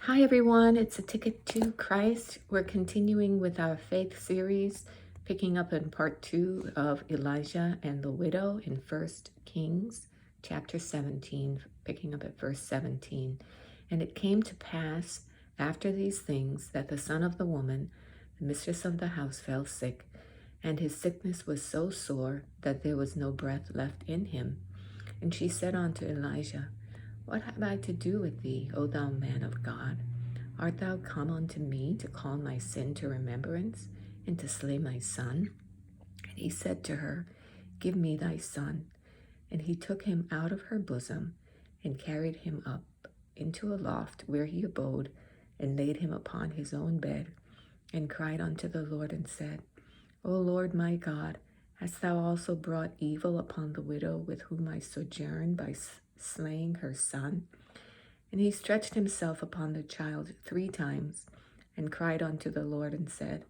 Hi everyone, it's A Ticket to Christ. We're continuing with our faith series, picking up in part 2 of Elijah and the widow in 1 Kings chapter 17, picking up at verse 17. And it came to pass after these things that the son of the woman, the mistress of the house, fell sick, and his sickness was so sore that there was no breath left in him. And she said unto Elijah, What have I to do with thee, O thou man of God? Art thou come unto me to call my sin to remembrance, and to slay my son? And he said to her, Give me thy son. And he took him out of her bosom, and carried him up into a loft where he abode, and laid him upon his own bed, and cried unto the Lord, and said, O Lord my God, hast thou also brought evil upon the widow with whom I sojourn by slaying her son? And he stretched himself upon the child 3 times, and cried unto the Lord, and said,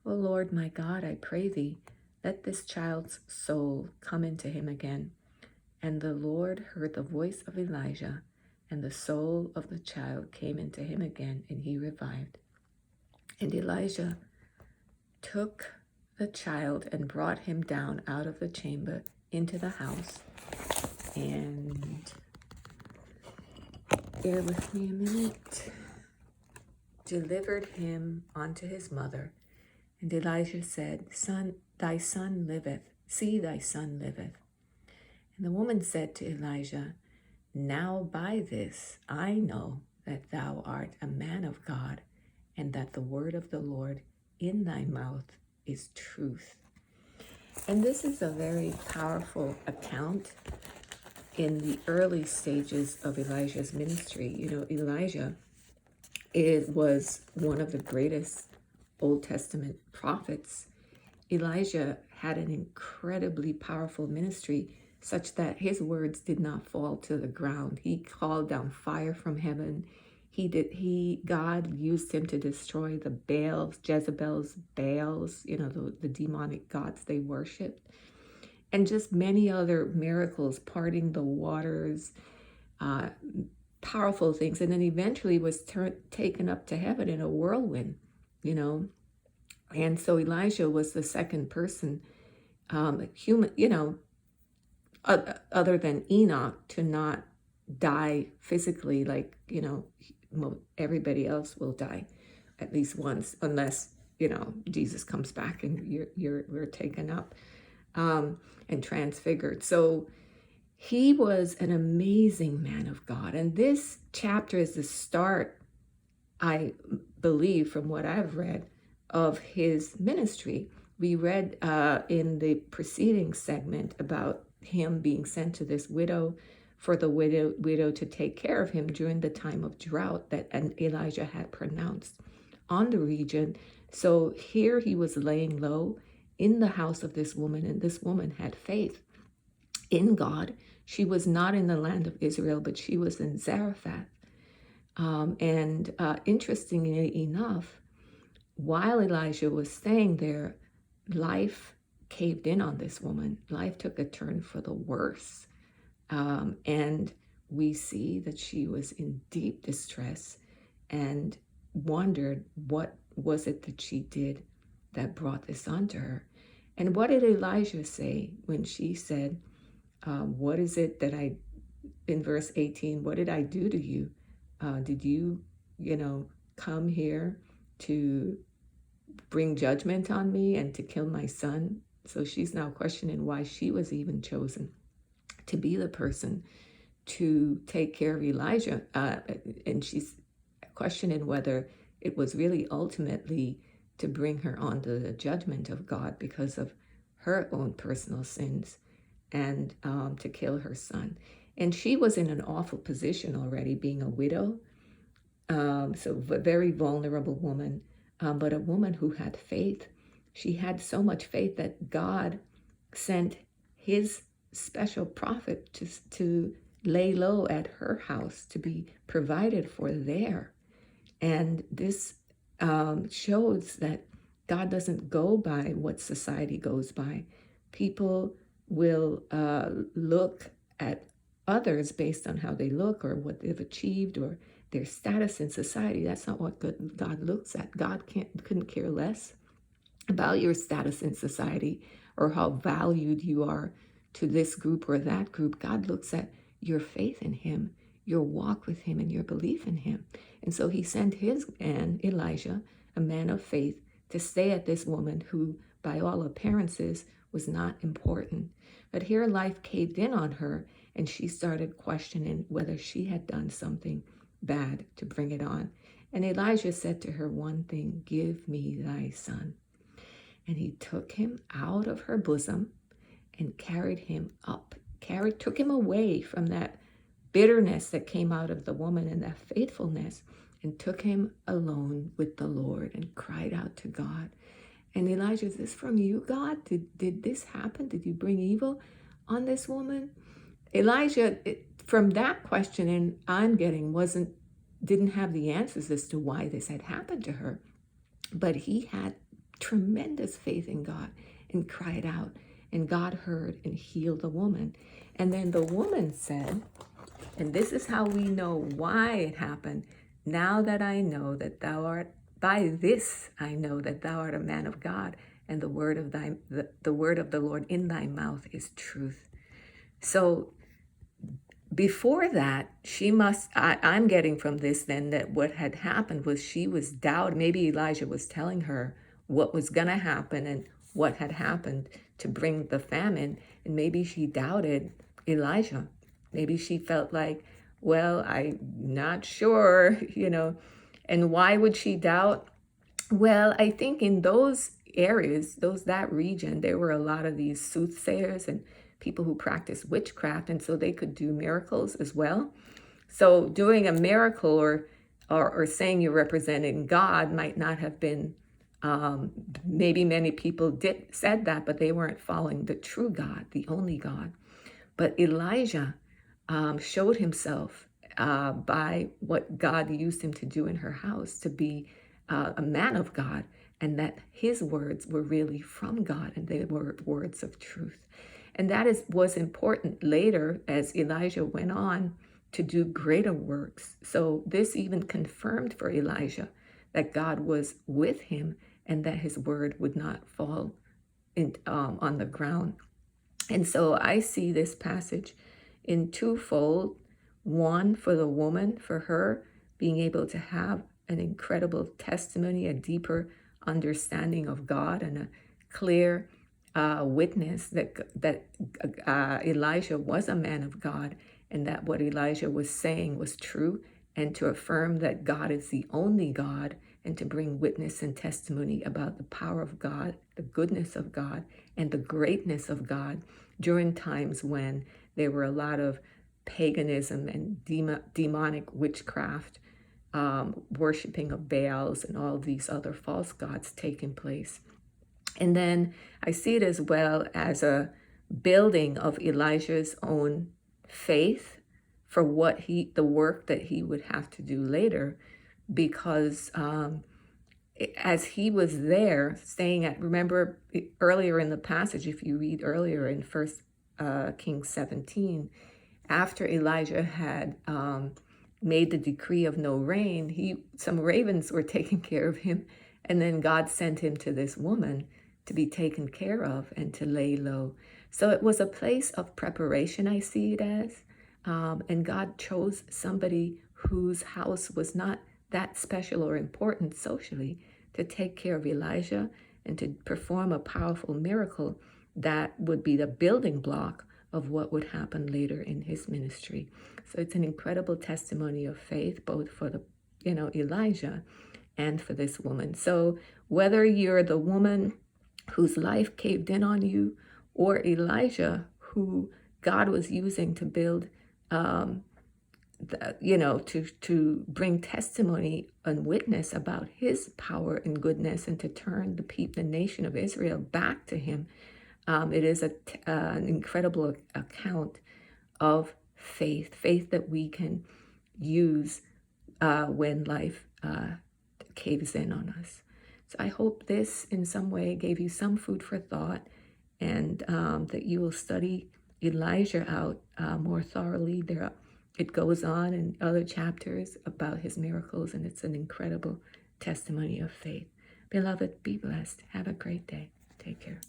O Lord my God, I pray thee, let this child's soul come into him again. And the Lord heard the voice of Elijah, and the soul of the child came into him again, and he revived. And Elijah took the child and brought him down out of the chamber into the house. And bear with me a minute. Delivered him unto his mother. And Elijah said, Son, thy son liveth. See, thy son liveth. And the woman said to Elijah, Now by this I know that thou art a man of God, and that the word of the Lord in thy mouth is truth. And this is a very powerful account in the early stages of Elijah's ministry. You know, Elijah was one of the greatest Old Testament prophets. Elijah had an incredibly powerful ministry, such that his words did not fall to the ground. He called down fire from heaven. God used him to destroy the Baals, Jezebel's Baals, the demonic gods they worshiped, and just many other miracles, parting the waters, powerful things. And then eventually was taken up to heaven in a whirlwind, And so Elijah was the second person, human, other than Enoch, to not die physically, like, everybody else will die at least once, unless, Jesus comes back and we're taken up and transfigured. So he was an amazing man of God. And this chapter is the start, I believe, from what I've read, of his ministry. We read in the preceding segment about him being sent to this widow, for the widow to take care of him during the time of drought that Elijah had pronounced on the region. So here he was laying low in the house of this woman, and this woman had faith in God. She was not in the land of Israel, but she was in Zarephath. And interestingly enough, while Elijah was staying there, life caved in on this woman. Life took a turn for the worse. And we see that she was in deep distress and wondered what was it that she did that brought this onto her. And what did Elijah say when she said, what is it that in verse 18, what did I do to you? Did you, come here to bring judgment on me and to kill my son? So she's now questioning why she was even chosen to be the person to take care of Elijah. And she's questioning whether it was really ultimately to bring her onto the judgment of God because of her own personal sins, and to kill her son. And she was in an awful position already, being a widow. So a very vulnerable woman, but a woman who had faith. She had so much faith that God sent his special prophet to lay low at her house, to be provided for there. And this shows that God doesn't go by what society goes by. People will look at others based on how they look or what they've achieved, or their status in society. That's not what God looks at. God couldn't care less about your status in society or how valued you are to this group or that group. God looks at your faith in him, your walk with him, and your belief in him. And so he sent his man, Elijah, a man of faith, to stay at this woman who, by all appearances, was not important. But here life caved in on her, and she started questioning whether she had done something bad to bring it on. And Elijah said to her one thing, "Give me thy son." And he took him out of her bosom and carried him up, took him away from that bitterness that came out of the woman and that faithfulness, and took him alone with the Lord and cried out to God. And Elijah, is this from you, God? Did this happen? Did you bring evil on this woman? Elijah, from that questioning I'm getting, didn't have the answers as to why this had happened to her. But he had tremendous faith in God and cried out, and God heard and healed the woman. And then the woman said, and this is how we know why it happened, "Now that I know that thou art, by this I know that thou art a man of God, and the word of the Lord in thy mouth is truth." So before that, I'm getting from this then that what had happened was she was doubting. Maybe Elijah was telling her what was going to happen and what had happened to bring the famine. And maybe she doubted Elijah. Maybe she felt like, well, I'm not sure, And why would she doubt? Well, I think in those areas, that region, there were a lot of these soothsayers and people who practice witchcraft, and so they could do miracles as well. So doing a miracle or saying you're representing God might not have been, maybe many people said that, but they weren't following the true God, the only God. But Elijah showed himself by what God used him to do in her house, to be a man of God, and that his words were really from God, and they were words of truth. And that was important later as Elijah went on to do greater works. So this even confirmed for Elijah that God was with him and that his word would not fall on the ground. And so I see this passage in twofold. One, for the woman, for her being able to have an incredible testimony, a deeper understanding of God, and a clear witness that Elijah was a man of God, and that what Elijah was saying was true, and to affirm that God is the only God, and to bring witness and testimony about the power of God, the goodness of God, and the greatness of God during times when there were a lot of paganism and demonic witchcraft, worshiping of Baals and all these other false gods taking place. And then I see it as well as a building of Elijah's own faith for the work that he would have to do later, because as he was there staying remember earlier in the passage, if you read earlier in 1 Kings 17, after Elijah had made the decree of no rain, some ravens were taking care of him, and then God sent him to this woman to be taken care of and to lay low. So it was a place of preparation, I see it as, and God chose somebody whose house was not that special or important socially to take care of Elijah and to perform a powerful miracle that would be the building block of what would happen later in his ministry. So it's an incredible testimony of faith, both for Elijah and for this woman. So whether you're the woman whose life caved in on you, or Elijah, who God was using to build, to bring testimony and witness about his power and goodness, and to turn the nation of Israel back to him. It is an incredible account of faith that we can use when life caves in on us. So I hope this in some way gave you some food for thought, and that you will study Elijah out more thoroughly. There it goes on in other chapters about his miracles, and it's an incredible testimony of faith. Beloved, be blessed. Have a great day. Take care.